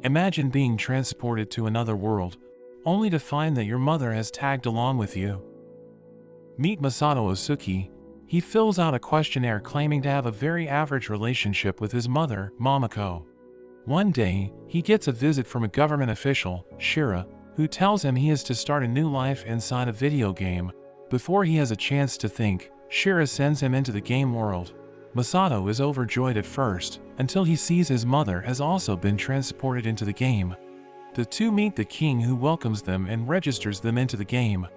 Imagine being transported to another world, only to find that your mother has tagged along with you. Meet Masato Osuki. He fills out a questionnaire claiming to have a very average relationship with his mother, Momoko. One day, he gets a visit from a government official, Shira, who tells him he is to start a new life inside a video game. Before he has a chance to think, Shira sends him into the game world. Masato is overjoyed at first, until he sees his mother has also been transported into the game. The two meet the king, who welcomes them and registers them into the game.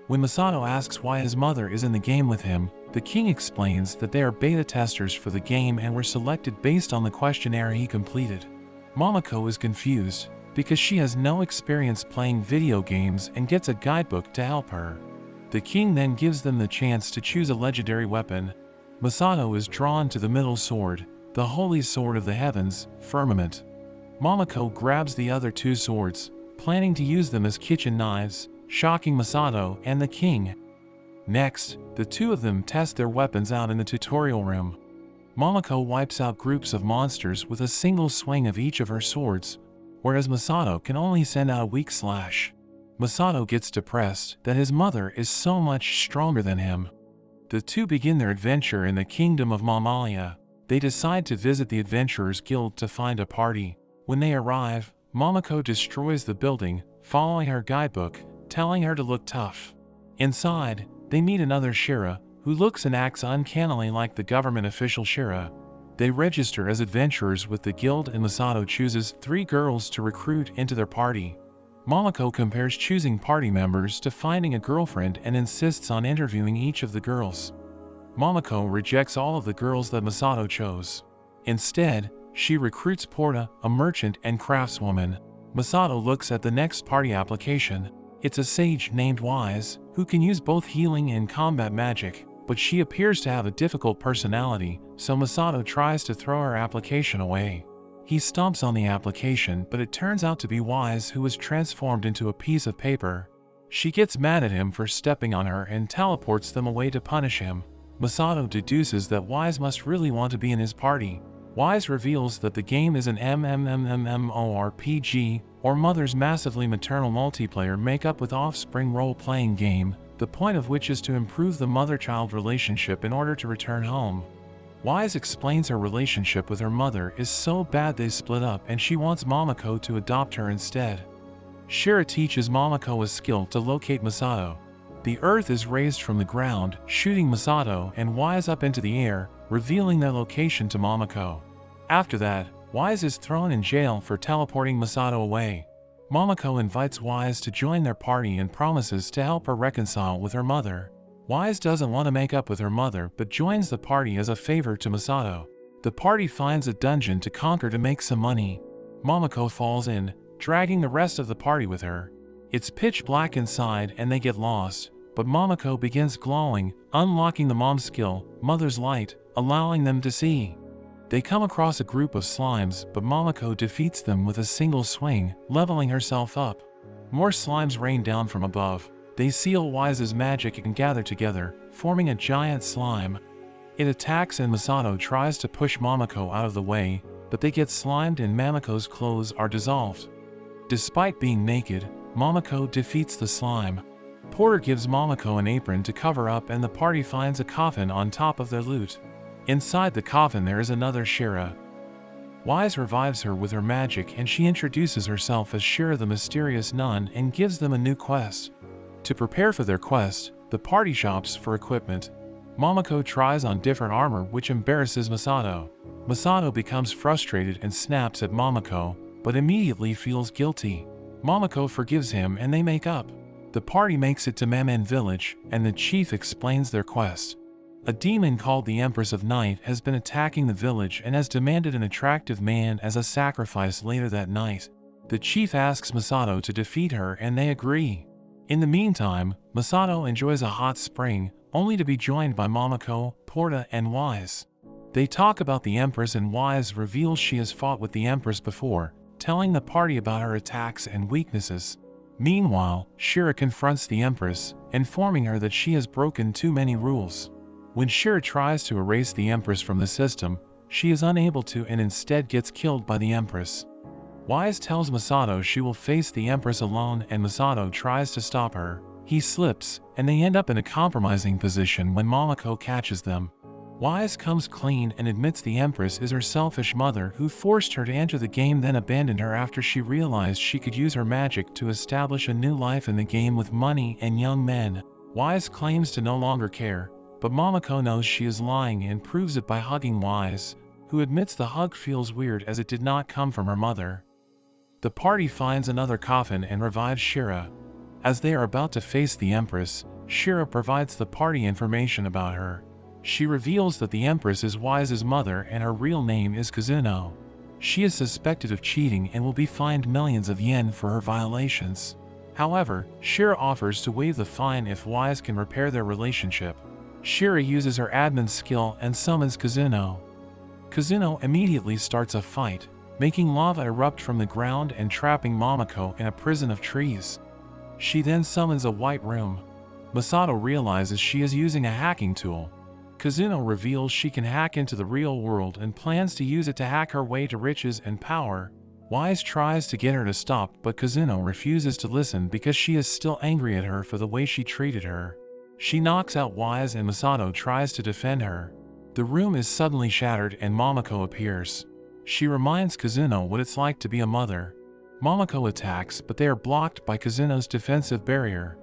When Masato asks why his mother is in the game with him, the king explains that they are beta testers for the game and were selected based on the questionnaire he completed. Momoko is confused, because she has no experience playing video games and gets a guidebook to help her. The king then gives them the chance to choose a legendary weapon. Masato is drawn to the middle sword, the holy sword of the heavens, Firmament. Momoko grabs the other two swords, planning to use them as kitchen knives, shocking Masato and the king. Next, the two of them test their weapons out in the tutorial room. Momoko wipes out groups of monsters with a single swing of each of her swords, whereas Masato can only send out a weak slash. Masato gets depressed that his mother is so much stronger than him. The two begin their adventure in the kingdom of Mamalia. They decide to visit the Adventurers Guild to find a party. When they arrive, Momoko destroys the building, following her guidebook, telling her to look tough. Inside, they meet another Shira, who looks and acts uncannily like the government official Shira. They register as adventurers with the guild, and Masato chooses 3 girls to recruit into their party. Momoko compares choosing party members to finding a girlfriend and insists on interviewing each of the girls. Momoko rejects all of the girls that Masato chose. Instead, she recruits Porta, a merchant and craftswoman. Masato looks at the next party application. It's a sage named Wise, who can use both healing and combat magic, but she appears to have a difficult personality, so Masato tries to throw her application away. He stomps on the application, but it turns out to be Wise, who was transformed into a piece of paper. She gets mad at him for stepping on her and teleports them away to punish him. Masato deduces that Wise must really want to be in his party. Wise reveals that the game is an MMORPG, or Mother's Massively Maternal Multiplayer make-up with offspring role-playing game, the point of which is to improve the mother-child relationship in order to return home. Wise explains her relationship with her mother is so bad they split up, and she wants Momoko to adopt her instead. Shira teaches Momoko a skill to locate Masato. The earth is raised from the ground, shooting Masato and Wise up into the air, revealing their location to Momoko. After that, Wise is thrown in jail for teleporting Masato away. Momoko invites Wise to join their party and promises to help her reconcile with her mother. Wise doesn't want to make up with her mother but joins the party as a favor to Masato. The party finds a dungeon to conquer to make some money. Momoko falls in, dragging the rest of the party with her. It's pitch black inside and they get lost, but Momoko begins glowing, unlocking the mom skill, Mother's Light, allowing them to see. They come across a group of slimes, but Momoko defeats them with a single swing, leveling herself up. More slimes rain down from above. They seal Wise's magic and gather together, forming a giant slime. It attacks and Masato tries to push Momoko out of the way, but they get slimed and Momoko's clothes are dissolved. Despite being naked, Momoko defeats the slime. Porter gives Momoko an apron to cover up, and the party finds a coffin on top of their loot. Inside the coffin there is another Shira. Wise revives her with her magic, and she introduces herself as Shira the Mysterious Nun and gives them a new quest. To prepare for their quest, the party shops for equipment. Momoko tries on different armor, which embarrasses Masato. Masato becomes frustrated and snaps at Momoko, but immediately feels guilty. Momoko forgives him and they make up. The party makes it to Mamen village, and the chief explains their quest. A demon called the Empress of Night has been attacking the village and has demanded an attractive man as a sacrifice later that night. The chief asks Masato to defeat her and they agree. In the meantime, Masato enjoys a hot spring, only to be joined by Momoko, Porta, and Wise. They talk about the Empress, and Wise reveals she has fought with the Empress before, telling the party about her attacks and weaknesses. Meanwhile, Shira confronts the Empress, informing her that she has broken too many rules. When Shira tries to erase the Empress from the system, she is unable to and instead gets killed by the Empress. Wise tells Masato she will face the Empress alone, and Masato tries to stop her. He slips, and they end up in a compromising position when Momoko catches them. Wise comes clean and admits the Empress is her selfish mother who forced her to enter the game, then abandoned her after she realized she could use her magic to establish a new life in the game with money and young men. Wise claims to no longer care, but Momoko knows she is lying and proves it by hugging Wise, who admits the hug feels weird as it did not come from her mother. The party finds another coffin and revives Shira. As they are about to face the Empress, Shira provides the party information about her. She reveals that the Empress is Wise's mother and her real name is Kazuno. She is suspected of cheating and will be fined millions of yen for her violations. However, Shira offers to waive the fine if Wise can repair their relationship. Shira uses her admin skill and summons Kazuno. Kazuno immediately starts a fight, making lava erupt from the ground and trapping Momoko in a prison of trees. She then summons a white room. Masato realizes she is using a hacking tool. Kazuno reveals she can hack into the real world and plans to use it to hack her way to riches and power. Wise tries to get her to stop, but Kazuno refuses to listen because she is still angry at her for the way she treated her. She knocks out Wise and Masato tries to defend her. The room is suddenly shattered and Momoko appears. She reminds Kazuno what it's like to be a mother. Momoko attacks, but they are blocked by Kazuno's defensive barrier.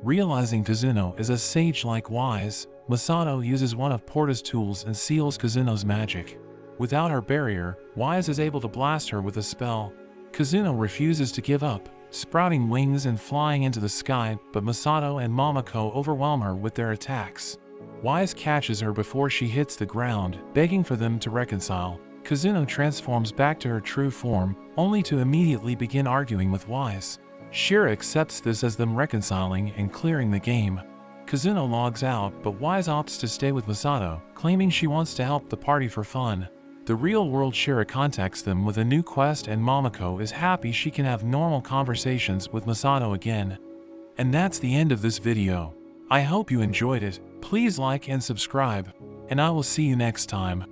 Realizing Kazuno is a sage like Wise, Masato uses one of Porta's tools and seals Kazuno's magic. Without her barrier, Wise is able to blast her with a spell. Kazuno refuses to give up, sprouting wings and flying into the sky, but Masato and Momoko overwhelm her with their attacks. Wise catches her before she hits the ground, begging for them to reconcile. Kazuno transforms back to her true form, only to immediately begin arguing with Wise. Shira accepts this as them reconciling and clearing the game. Kazuno logs out, but Wise opts to stay with Masato, claiming she wants to help the party for fun. The real-world Shira contacts them with a new quest, and Momoko is happy she can have normal conversations with Masato again. And that's the end of this video. I hope you enjoyed it. Please like and subscribe, and I will see you next time.